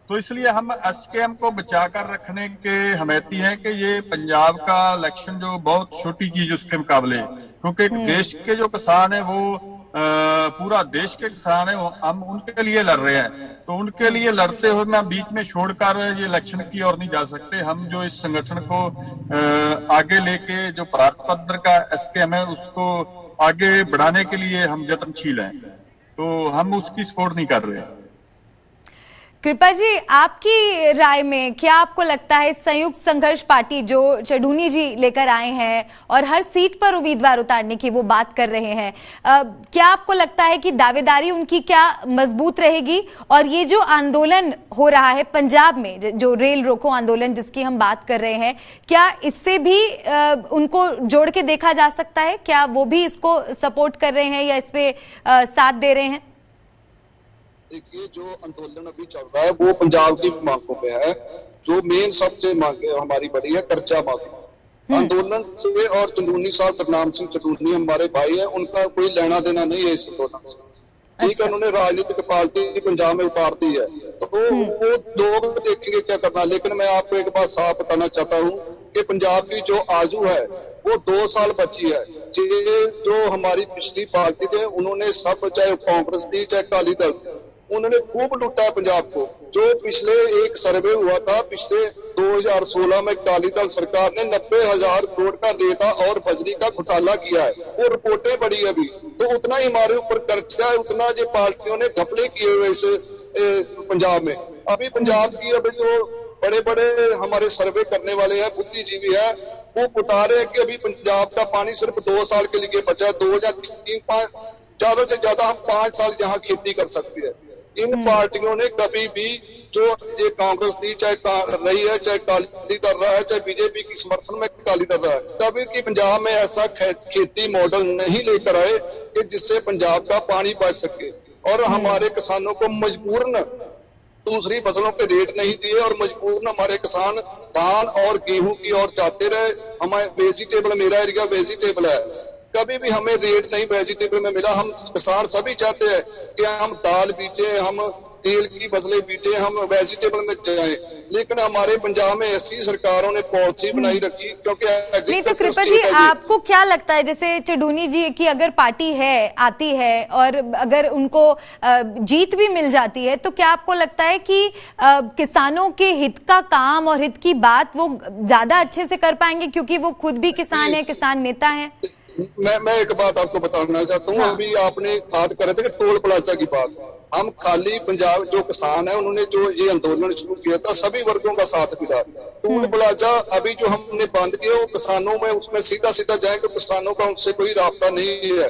तो इसलिए हम एसकेएम को बचाकर रखने के हमेती हैं कि ये पंजाब का इलेक्शन जो बहुत छोटी चीज उसके मुकाबले, क्योंकि देश के जो किसान है वो पूरा देश के किसान है, हम उनके लिए लड़ रहे हैं, तो उनके लिए लड़ते हुए मैं बीच में छोड़कर ये इलेक्शन की ओर नहीं जा सकते। हम जो इस संगठन को आगे लेके जो भारत पत्र का एसकेएम है उसको आगे बढ़ाने के लिए हम यत्नशील हैं, तो हम उसकी सपोर्ट नहीं कर रहे हैं। कृपा जी, आपकी राय में क्या आपको लगता है संयुक्त संघर्ष पार्टी जो चढ़ूनी जी लेकर आए हैं और हर सीट पर उम्मीदवार उतारने की वो बात कर रहे हैं, क्या आपको लगता है कि दावेदारी उनकी क्या मजबूत रहेगी? और ये जो आंदोलन हो रहा है पंजाब में, जो रेल रोको आंदोलन जिसकी हम बात कर रहे हैं, क्या इससे भी उनको जोड़ के देखा जा सकता है? क्या वो भी इसको सपोर्ट कर रहे हैं या इस पे साथ दे रहे हैं? देखिए, जो आंदोलन अभी चल रहा है वो पंजाब की मांगों पे है। जो मेन सबसे मांगे हमारी बड़ी है कर्जा माफी। आंदोलन से और चंदूनी साहब करनाम सिंह चंदूनी हमारे भाई है, उनका कोई लेना देना नहीं है इस आंदोलन से। ठीक है, उन्होंने राजनीतिक पार्टी पंजाब में उतार दी है, तो वो लोग देखेंगे क्या करना। लेकिन मैं आपको एक बात साफ बताना चाहता हूँ कि पंजाब की जो आजू है वो 2 साल बची है। जो हमारी पिछली पार्टी थे उन्होंने सब, चाहे कांग्रेस थी चाहे अकाली दल थी, उन्होंने खूब लूटा है पंजाब को। जो पिछले एक सर्वे हुआ था पिछले 2016 में, अकाली दल सरकार ने 90,000 करोड़ का रेता और बजरी का घोटाला किया है, वो रिपोर्टें पड़ी अभी। तो उतना ही हमारे ऊपर कर्जा है, उतना जो पार्टियों ने घपले किए हुए इस पंजाब में। अभी पंजाब की अभी जो बड़े बड़े हमारे सर्वे करने वाले हैं, बुद्धिजीवी है, वो बता रहे हैं कि अभी पंजाब का पानी सिर्फ 2 साल के लिए बचा है। 2003-5 ज्यादा से ज्यादा हम 5 साल यहाँ खेती कर सकते हैं। इन पार्टियों ने कभी भी, जो ये कांग्रेस थी चाहे रही है, चाहे अकाली कर रहा है, चाहे बीजेपी की समर्थन में अकाली कर रहा है, कभी की पंजाब में ऐसा खेती मॉडल नहीं लेकर आए कि जिससे पंजाब का पानी बच सके। और हमारे किसानों को मजबूरन दूसरी फसलों के रेट नहीं दिए और मजबूरन हमारे किसान धान और गेहूं की ओर जाते रहे। हमारे वेजिटेबल, मेरा एरिया वेजिटेबल है, कभी भी हमें रेट नहीं वेजिटेबल में मिला। हम किसान सभी चाहते हैं कि हम दाल बीचे, हम तेल की फसलें बीटे, हम वेजिटेबल में जाएं, लेकिन हमारे पंजाब में ऐसी सरकारों ने पॉलिसी बनाई रखी। क्योंकि नहीं तो कृपा जी, आपको क्या लगता है, जैसे चंदूनी जी की अगर पार्टी है आती है और अगर उनको जीत भी मिल जाती है, तो क्या आपको लगता है कि किसानों के हित का काम और हित की बात वो ज्यादा अच्छे से कर पाएंगे, क्योंकि वो खुद भी किसान है, किसान नेता है? मैं एक बात आपको बताना चाहता हूँ। अभी आपने बात कर रहे थे कि टोल प्लाजा की बात, हम खाली पंजाब जो किसान है उन्होंने जो ये आंदोलन शुरू किया था, सभी वर्गों का साथ मिला। टोल प्लाजा अभी जो हमने बंद किया वो किसानों में, उसमें सीधा सीधा जाएंगे, किसानों का उनसे कोई राब्ता नहीं है।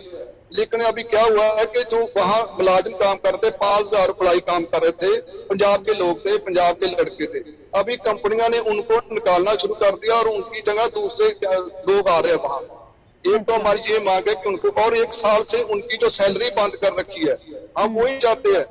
लेकिन अभी क्या हुआ है कि जो वहाँ मुलाजिम काम करते 5000 एम्प्लॉय काम कर रहे थे, पंजाब के लोग थे, पंजाब के लड़के थे, अभी कंपनियां ने उनको निकालना शुरू कर दिया और उनकी जगह दूसरे लोग आ रहे हैं वहाँ। एक तो हमारी ये मांग है कि उनको, और 1 साल से उनकी जो सैलरी बंद कर रखी है, हम वही चाहते हैं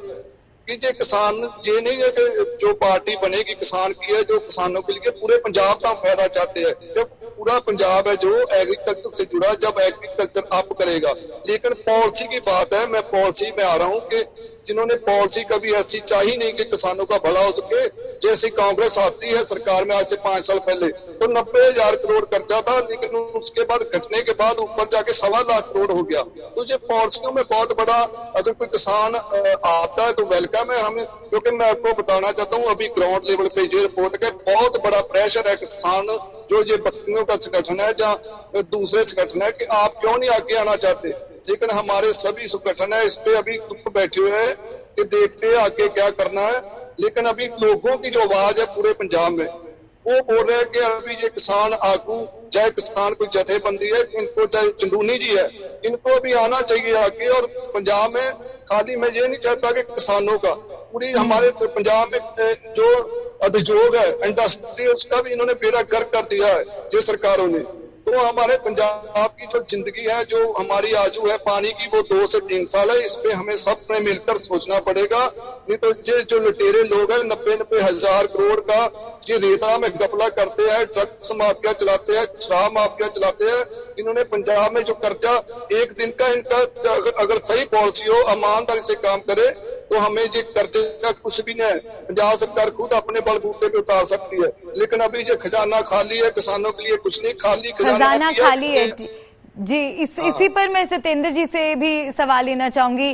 कि जो किसान, ये नहीं है कि जो पार्टी बनेगी किसान की है, जो किसानों के लिए पूरे पंजाब का फायदा चाहते हैं। जब पूरा पंजाब है जो एग्रीकल्चर से जुड़ा, जब एग्रीकल्चर अप करेगा। लेकिन पॉलिसी की बात है, मैं पॉलिसी में आ रहा हूँ कि जिन्होंने पॉलिसी कभी ऐसी चाही नहीं कि किसानों का भला हो सके। जैसी कांग्रेस आती है सरकार में आज से 5 साल पहले, तो 90,000 करोड़ कर्जा था, लेकिन उसके बाद घटने के बाद ऊपर जाके 1.25 लाख करोड़ हो गया। तो ये पॉलिसियों में बहुत बड़ा, अगर कोई किसान आता है तो वेलकम है हमें। क्योंकि मैं आपको बताना चाहता हूँ, अभी ग्राउंड लेवल पे ये रिपोर्ट के बहुत बड़ा प्रेशर है किसान, जो ये बत्तियों का संगठन है या दूसरे संगठन है, कि आप क्यों नहीं आगे आना चाहते। लेकिन हमारे सभी संगठन है इस पे अभी चुप बैठे हुए हैं कि देखते हैं आगे क्या करना है। लेकिन अभी लोगों की जो आवाज है पूरे पंजाब में, वो बोल रहे हैं कि अभी ये किसान आगू, चाहे किसान कोई जथेबंदी है, इनको चाहे चंदूनी जी है, इनको भी आना चाहिए आगे। और पंजाब में खाली मैं ये नहीं चाहता कि किसानों का, पूरी हमारे पंजाब में जो उद्योग है, इंडस्ट्री, उसका भी इन्होंने बेड़ा गर्क कर दिया है ये सरकारों ने। तो हमारे पंजाब की जो जिंदगी है, जो हमारी आजू है पानी की, वो 2 से 3 साल है। इस पे हमें सब ने मिलकर सोचना पड़ेगा। नहीं तो ये जो लुटेरे लोग हैं 90,000 करोड़ का ये रेता में घपला करते हैं, ड्रग्स माफिया चलाते हैं, शराब माफिया चलाते हैं। इन्होंने पंजाब में जो कर्जा एक दिन का, इनका अगर सही पॉलिसी हो, ईमानदारी से काम करे, तो हमें ये कर्जे का कुछ भी नहीं है। पंजाब सरकार खुद अपने बलबूते पे उतार सकती है। लेकिन अभी ये खजाना खाली है, किसानों के लिए कुछ नहीं, खाली खजाना खाली है जी। इसी पर मैं सत्येंद्र जी से भी सवाल लेना चाहूंगी।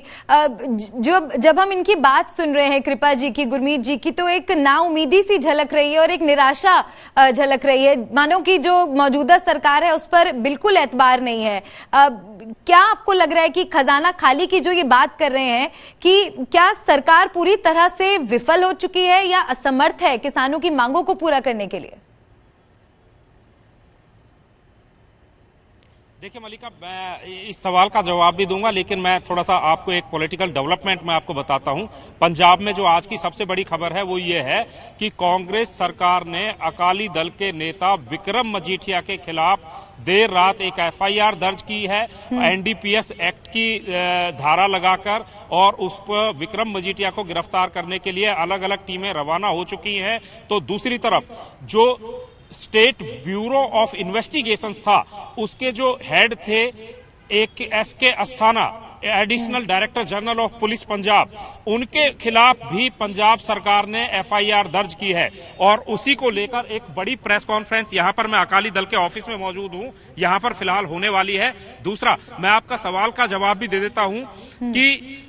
जब हम इनकी बात सुन रहे हैं कृपा जी की, गुरमीत जी की, तो एक नाउमीदी सी झलक रही है और एक निराशा झलक रही है, मानो कि जो मौजूदा सरकार है उस पर बिल्कुल एतबार नहीं है। क्या आपको लग रहा है कि खजाना खाली की जो ये बात कर रहे हैं, कि क्या सरकार पूरी तरह से विफल हो चुकी है या असमर्थ है किसानों की मांगों को पूरा करने के लिए? देखिए मलिका, मैं इस सवाल का जवाब भी दूंगा, लेकिन मैं थोड़ा सा आपको एक पॉलिटिकल डेवलपमेंट में आपको बताता हूं। पंजाब में जो आज की सबसे बड़ी खबर है वो ये है कि कांग्रेस सरकार ने अकाली दल के नेता विक्रम मजीठिया के खिलाफ देर रात एक एफआईआर दर्ज की है एनडीपीएस एक्ट की धारा लगाकर, और उस पर विक्रम मजीठिया को गिरफ्तार करने के लिए अलग अलग टीमें रवाना हो चुकी हैं। तो दूसरी तरफ जो स्टेट ब्यूरो ऑफ इन्वेस्टिगेशन था, उसके जो हेड थे एक SK Asthana, additional director general of police Punjab, उनके खिलाफ भी पंजाब सरकार ने एफआईआर दर्ज की है। और उसी को लेकर एक बड़ी प्रेस कॉन्फ्रेंस यहां पर मैं अकाली दल के ऑफिस में मौजूद हूं, यहां पर फिलहाल होने वाली है। दूसरा, मैं आपका सवाल का जवाब भी दे देता हूं कि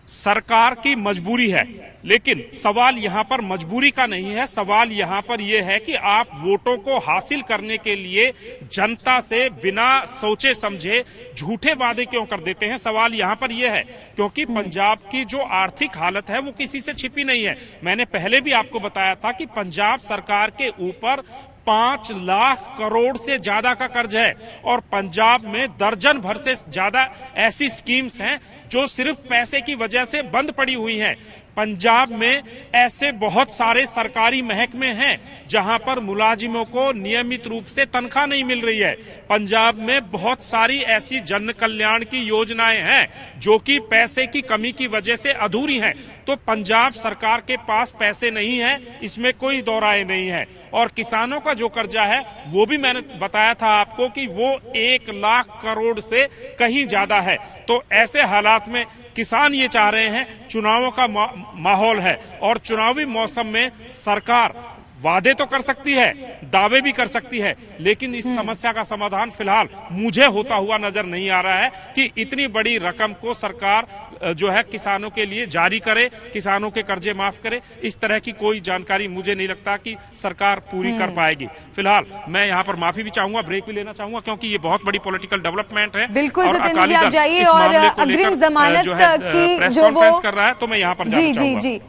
सरकार की मजबूरी है, लेकिन सवाल यहां पर मजबूरी का नहीं है। सवाल यहां पर यह है कि आप वोटों को हासिल करने के लिए जनता से बिना सोचे समझे झूठे वादे क्यों कर देते हैं। सवाल यहां पर यह है क्योंकि पंजाब की जो आर्थिक हालत है वो किसी से छिपी नहीं है। मैंने पहले भी आपको बताया था कि पंजाब सरकार के ऊपर 5 लाख करोड़ से ज्यादा का कर्ज है, और पंजाब में दर्जन भर से ज्यादा ऐसी स्कीम्स हैं जो सिर्फ पैसे की वजह से बंद पड़ी हुई हैं। पंजाब में ऐसे बहुत सारे सरकारी महकमे हैं जहां पर मुलाजिमों को नियमित रूप से तनख्वाह नहीं मिल रही है। पंजाब में बहुत सारी ऐसी जन कल्याण की योजनाएं हैं जो कि पैसे की कमी की वजह से अधूरी हैं। तो पंजाब सरकार के पास पैसे नहीं है, इसमें कोई दो राय नहीं है। और किसानों का जो कर्जा है वो भी मैंने बताया था आपको कि वो 1 लाख करोड़ से कहीं ज्यादा है। तो ऐसे हालात में किसान ये चाह रहे हैं, चुनावों का माहौल है और चुनावी मौसम में सरकार वादे तो कर सकती है, दावे भी कर सकती है, लेकिन इस समस्या का समाधान फिलहाल मुझे होता हुआ नजर नहीं आ रहा है कि इतनी बड़ी रकम को सरकार जो है किसानों के लिए जारी करे, किसानों के कर्जे माफ करे। इस तरह की कोई जानकारी मुझे नहीं लगता कि सरकार पूरी कर पाएगी। फिलहाल मैं यहाँ पर माफी भी चाहूंगा, ब्रेक भी लेना चाहूंगा, क्योंकि ये बहुत बड़ी पॉलिटिकल डेवलपमेंट है। बिल्कुल सत्येंद्र जी, आप जाइए। और अग्रिम जमानत की प्रेस जो कॉन्फ्रेंस कर रहा है तो मैं यहाँ पर जाना चाहूंगा। जी,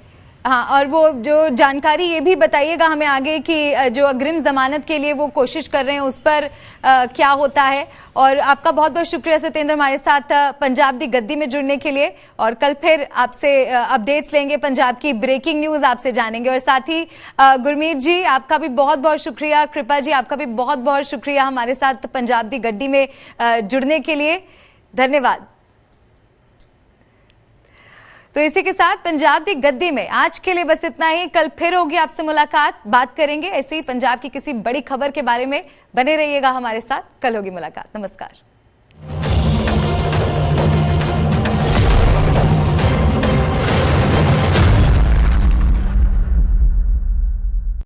हाँ, और वो जो जानकारी ये भी बताइएगा हमें आगे कि जो अग्रिम जमानत के लिए वो कोशिश कर रहे हैं उस पर क्या होता है। और आपका बहुत बहुत शुक्रिया सत्येंद्र, हमारे साथ पंजाब दी गद्दी में जुड़ने के लिए। और कल फिर आपसे अपडेट्स लेंगे, पंजाब की ब्रेकिंग न्यूज आपसे जानेंगे। और साथ ही गुरमीत जी, आपका भी बहुत बहुत शुक्रिया। कृपा जी, आपका भी बहुत बहुत शुक्रिया हमारे साथ पंजाब दी गद्दी में जुड़ने के लिए। धन्यवाद। तो इसी के साथ पंजाब दी गद्दी में आज के लिए बस इतना ही। कल फिर होगी आपसे मुलाकात, बात करेंगे ऐसे ही पंजाब की किसी बड़ी खबर के बारे में। बने रहिएगा हमारे साथ, कल होगी मुलाकात। नमस्कार।